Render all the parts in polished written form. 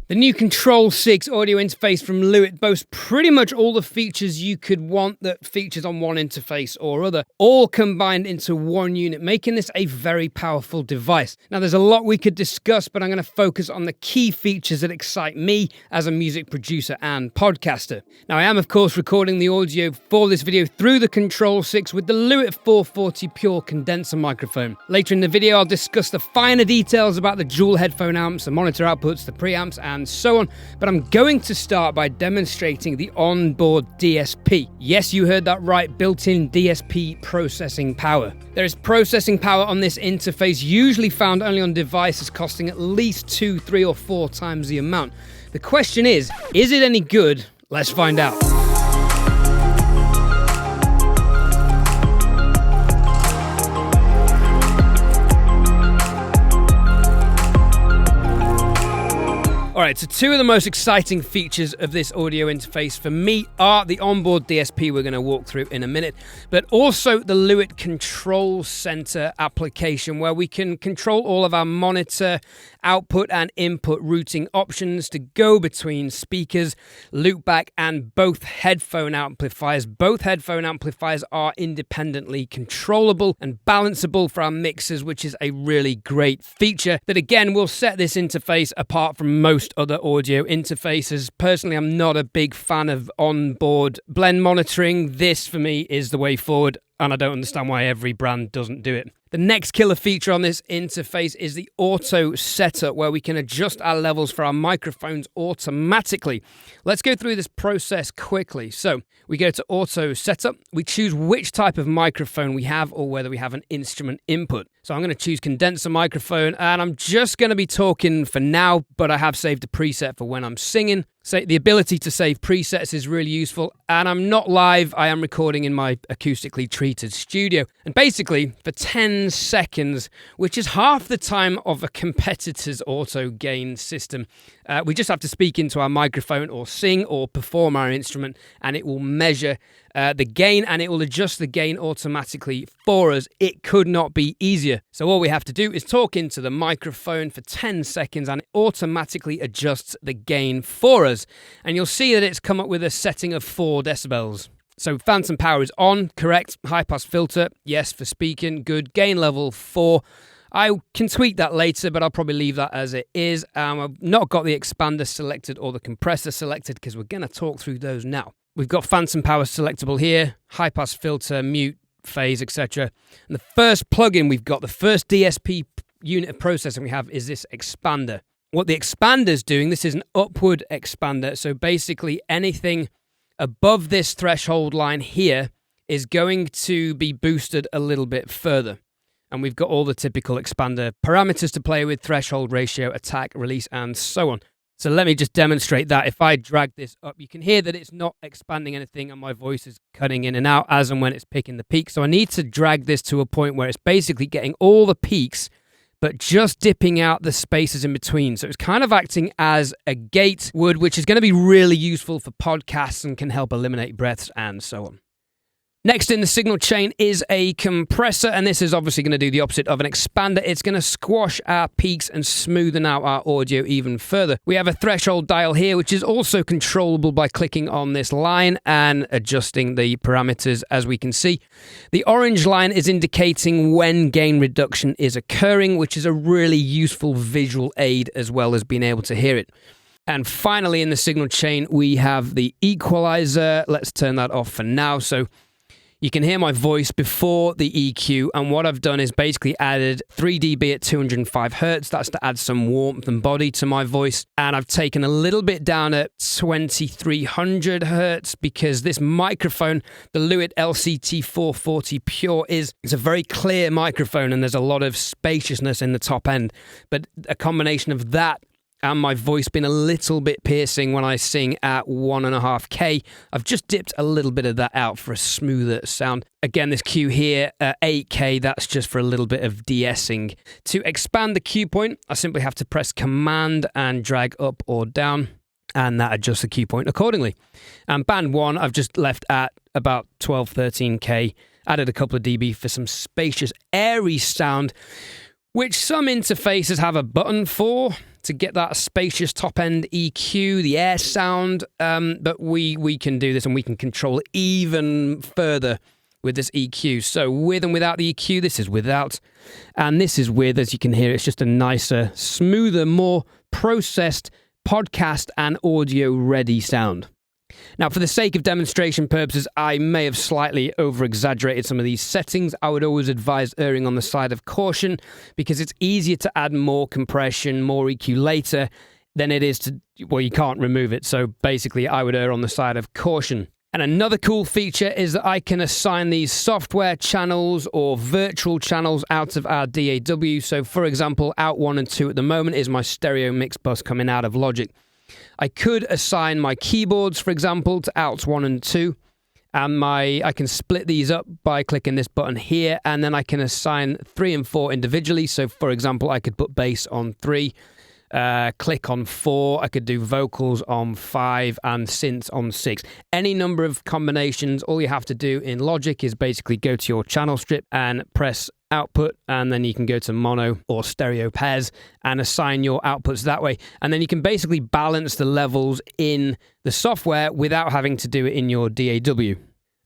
The new Control 6 audio interface from Lewitt boasts pretty much all the features you could want that features on one interface or other, all combined into one unit, making this a very powerful device. Now, there's a lot we could discuss, but I'm going to focus on the key features that excite me as a music producer and podcaster. Now, I am, of course, recording the audio for this video through the Control 6 with the Lewitt 440 Pure condenser microphone. Later in the video, I'll discuss the finer details about the dual headphone amps, the monitor outputs, the preamps, and so on, but I'm going to start by demonstrating the onboard DSP. Yes, you heard that right, built-in DSP processing power. There is processing power on this interface, usually found only on devices costing at least 2, 3, or 4 times the amount. The question is it any good? Let's find out. Alright, so two of the most exciting features of this audio interface for me are the onboard DSP we're going to walk through in a minute, but also the Lewitt Control Center application where we can control all of our monitor, output and input routing options to go between speakers, loopback and both headphone amplifiers. Both headphone amplifiers are independently controllable and balanceable for our mixers, which is a really great feature that again will set this interface apart from most other audio interfaces. Personally, I'm not a big fan of onboard blend monitoring. This for me is the way forward, and I don't understand why every brand doesn't do it. The next killer feature on this interface is the auto setup, where we can adjust our levels for our microphones automatically. Let's go through this process quickly. So we go to auto setup, we choose which type of microphone we have or whether we have an instrument input. So I'm going to choose condenser microphone, and I'm just going to be talking for now, but I have saved a preset for when I'm singing. So the ability to save presets is really useful, and I'm not live, I am recording in my acoustically treated studio. And basically, for 10 seconds, which is half the time of a competitor's auto gain system, we just have to speak into our microphone or sing or perform our instrument, and it will measure the gain, and it will adjust the gain automatically for us. It could not be easier. So all we have to do is talk into the microphone for 10 seconds and it automatically adjusts the gain for us. And you'll see that it's come up with a setting of 4 decibels. So phantom power is on, correct. High pass filter, yes for speaking, good. Gain level 4. I can tweak that later, but I'll probably leave that as it is. I've not got the expander selected or the compressor selected because we're going to talk through those now. We've got phantom power selectable here, high pass filter, mute, phase, etc. And the first plugin we've got, the first DSP unit of processing we have is this expander. What the expander's doing, this is an upward expander. So basically anything above this threshold line here is going to be boosted a little bit further. And we've got all the typical expander parameters to play with, threshold, ratio, attack, release, and so on. So let me just demonstrate that. If I drag this up, you can hear that it's not expanding anything and my voice is cutting in and out as and when it's picking the peaks. So I need to drag this to a point where it's basically getting all the peaks, but just dipping out the spaces in between. So it's kind of acting as a gate would, which is going to be really useful for podcasts and can help eliminate breaths and so on. Next in the signal chain is a compressor, and this is obviously going to do the opposite of an expander. It's going to squash our peaks and smoothen out our audio even further. We have a threshold dial here, which is also controllable by clicking on this line and adjusting the parameters, as we can see. The orange line is indicating when gain reduction is occurring, which is a really useful visual aid as well as being able to hear it. And finally in the signal chain, we have the equalizer. Let's turn that off for now. So you can hear my voice before the EQ, and what I've done is basically added 3 dB at 205 Hertz. That's to add some warmth and body to my voice. And I've taken a little bit down at 2300 Hertz because this microphone, the Lewitt LCT 440 Pure, is a very clear microphone and there's a lot of spaciousness in the top end. But a combination of that and my voice being a little bit piercing when I sing at 1.5K, I've just dipped a little bit of that out for a smoother sound. Again, this Q here, 8K, that's just for a little bit of de-essing. To expand the Q point, I simply have to press Command and drag up or down, and that adjusts the Q point accordingly. And band 1, I've just left at about 12, 13K, added a couple of dB for some spacious, airy sound, which some interfaces have a button for. to get that spacious top-end EQ, the air sound, but we can do this and we can control it even further with this EQ. So with and without the EQ, this is without, and this is with. As you can hear, it's just a nicer, smoother, more processed podcast and audio-ready sound. Now, for the sake of demonstration purposes, I may have slightly over-exaggerated some of these settings. I would always advise erring on the side of caution because it's easier to add more compression, more EQ later than it is to, well, you can't remove it. So basically, I would err on the side of caution. And another cool feature is that I can assign these software channels or virtual channels out of our DAW. So, for example, out 1 and 2 at the moment is my stereo mix bus coming out of Logic. I could assign my keyboards, for example, to outs 1 and 2, and I can split these up by clicking this button here, and then I can assign 3 and 4 individually. So, for example, I could put bass on 3, click on 4, I could do vocals on 5, and synths on 6. Any number of combinations. All you have to do in Logic is basically go to your channel strip and press output, and then you can go to mono or stereo pairs and assign your outputs that way, and then you can basically balance the levels in the software without having to do it in your DAW.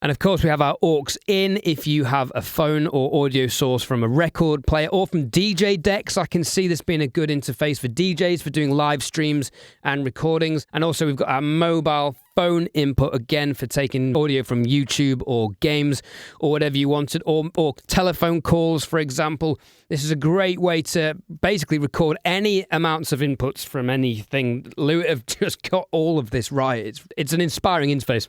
And of course we have our aux in if you have a phone or audio source from a record player or from DJ decks. I can see this being a good interface for DJs for doing live streams and recordings. And also we've got our mobile phone input again for taking audio from YouTube or games or whatever you wanted, or telephone calls, for example. This is a great way to basically record any amounts of inputs from anything. Lewitt have just got all of this right. It's an inspiring interface.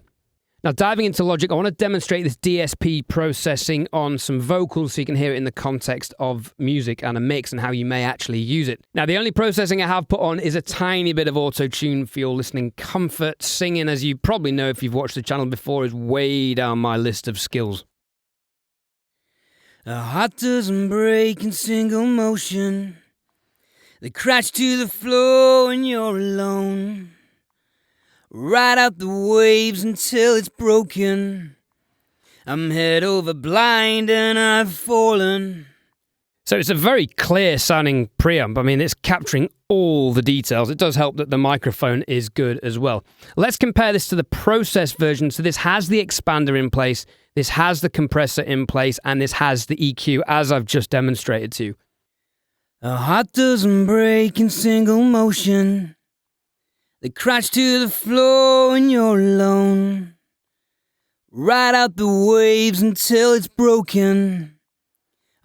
Now, diving into Logic, I want to demonstrate this DSP processing on some vocals so you can hear it in the context of music and a mix and how you may actually use it. Now, the only processing I have put on is a tiny bit of auto-tune for your listening comfort. Singing, as you probably know if you've watched the channel before, is way down my list of skills. A heart doesn't break in single motion. They crash to the floor when you're alone. Ride out the waves until it's broken. I'm head over blind and I've fallen. So it's a very clear sounding preamp. I mean, it's capturing all the details. It does help that the microphone is good as well. Let's compare this to the processed version. So this has the expander in place, this has the compressor in place, and this has the EQ as I've just demonstrated to you. A heart doesn't break in single motion. They crash to the floor when you're alone. Ride out the waves until it's broken.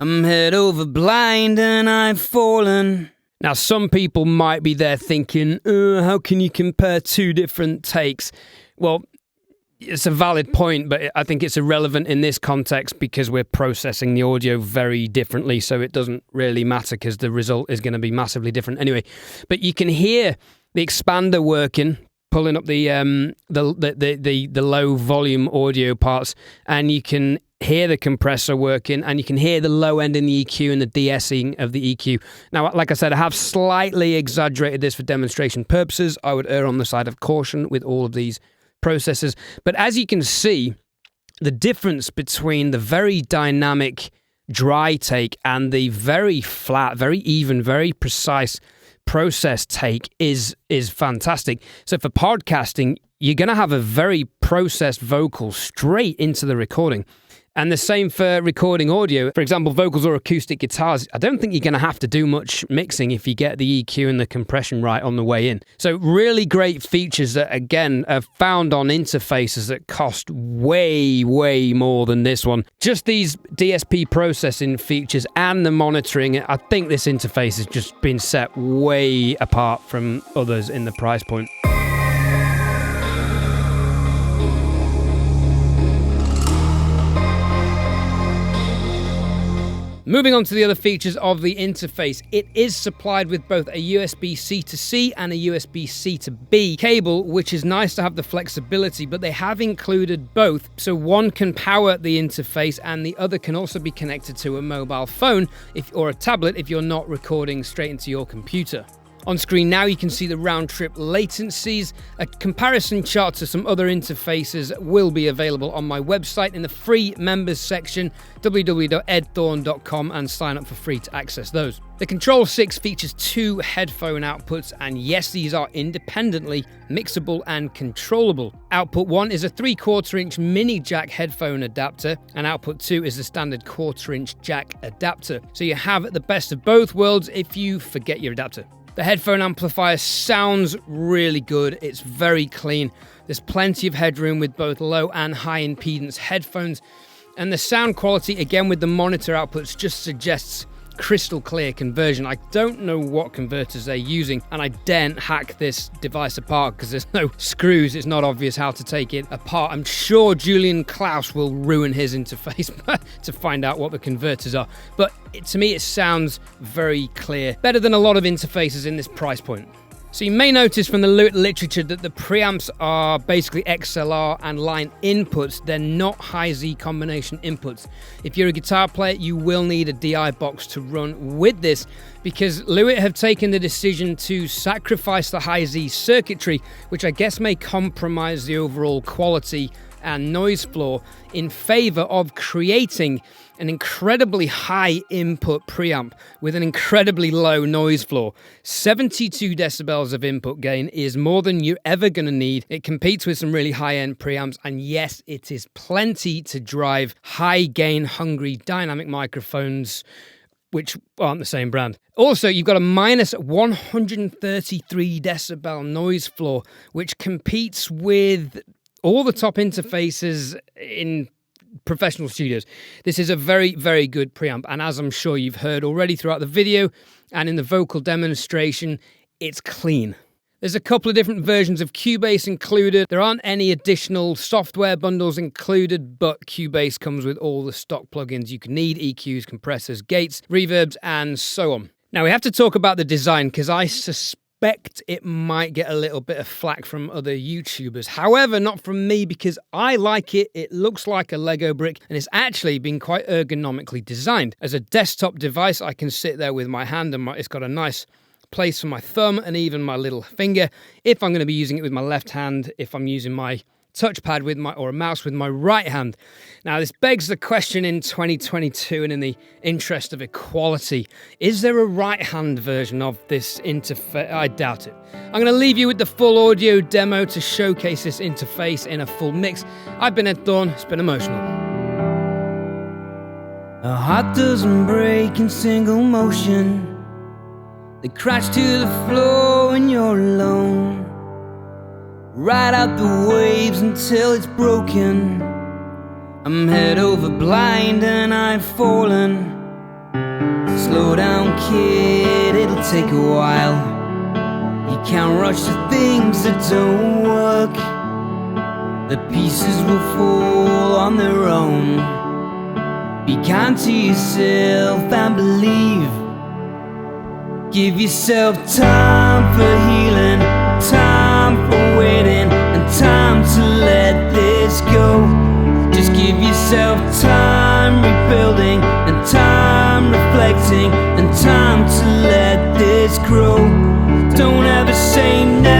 I'm head over blind and I've fallen. Now, some people might be there thinking, how can you compare two different takes? Well, it's a valid point, but I think it's irrelevant in this context because we're processing the audio very differently, so it doesn't really matter because the result is going to be massively different anyway. But you can hear the expander working, pulling up the low volume audio parts, and you can hear the compressor working, and you can hear the low end in the EQ and the de-essing of the EQ. Now, like I said, I have slightly exaggerated this for demonstration purposes. I would err on the side of caution with all of these processes. But as you can see, the difference between the very dynamic dry take and the very flat, very even, very precise process take is fantastic. So for podcasting, you're going to have a very processed vocal straight into the recording. And the same for recording audio. For example, vocals or acoustic guitars, I don't think you're going to have to do much mixing if you get the EQ and the compression right on the way in. So really great features that, again, are found on interfaces that cost way, way more than this one. Just these DSP processing features and the monitoring, I think this interface has just been set way apart from others in the price point. Moving on to the other features of the interface, it is supplied with both a USB-C to C and a USB-C to B cable, which is nice to have the flexibility, but they have included both. So one can power the interface and the other can also be connected to a mobile phone or a tablet if you're not recording straight into your computer. On screen now you can see the round-trip latencies. A comparison chart to some other interfaces will be available on my website in the free members section, www.edthorn.com, and sign up for free to access those. The Control 6 features 2 headphone outputs, and yes, these are independently mixable and controllable. Output 1 is a 3/4-inch mini jack headphone adapter, and output 2 is the standard 1/4-inch jack adapter. So you have the best of both worlds if you forget your adapter. The headphone amplifier sounds really good. It's very clean. There's plenty of headroom with both low and high impedance headphones. And the sound quality, again with the monitor outputs, just suggests crystal clear conversion. I don't know what converters they're using, and I daren't hack this device apart because there's no screws. It's not obvious how to take it apart. I'm sure Julian Klaus will ruin his interface to find out what the converters are. But to me, it sounds very clear. Better than a lot of interfaces in this price point. So you may notice from the Lewitt literature that the preamps are basically XLR and line inputs. They're not high Z combination inputs. If you're a guitar player, you will need a DI box to run with this, because Lewitt have taken the decision to sacrifice the high Z circuitry, which I guess may compromise the overall quality and noise floor, in favor of creating an incredibly high input preamp with an incredibly low noise floor. 72 decibels of input gain is more than you're ever going to need. It competes with some really high-end preamps, and yes, it is plenty to drive high-gain, hungry, dynamic microphones, which aren't the same brand. Also, you've got a minus 133 decibel noise floor, which competes with all the top interfaces in professional studios. This is a very, very good preamp, and as I'm sure you've heard already throughout the video and in the vocal demonstration, it's clean. There's a couple of different versions of Cubase included. There aren't any additional software bundles included, but Cubase comes with all the stock plugins you can need: EQs, compressors, gates, reverbs, and so on. Now we have to talk about the design, because I suspect it might get a little bit of flack from other YouTubers. However, not from me, because I like it. It looks like a Lego brick, and it's actually been quite ergonomically designed. As a desktop device, I can sit there with my hand, and it's got a nice place for my thumb and even my little finger if I'm going to be using it with my left hand, if I'm using my touchpad with or a mouse with my right hand. Now, this begs the question in 2022, and in the interest of equality, is there a right-hand version of this interface? I doubt it. I'm going to leave you with the full audio demo to showcase this interface in a full mix. I've been Ed Thorn. It's been emotional. A heart doesn't break in single motion. They crash to the floor when you're alone. Ride out the waves until it's broken. I'm head over blind and I've fallen. Slow down, kid, it'll take a while. You can't rush the things that don't work. The pieces will fall on their own. Be kind to yourself and believe. Give yourself time for healing, time for waiting, and time to let this go. Just give yourself time rebuilding, and time reflecting, and time to let this grow. Don't ever say never.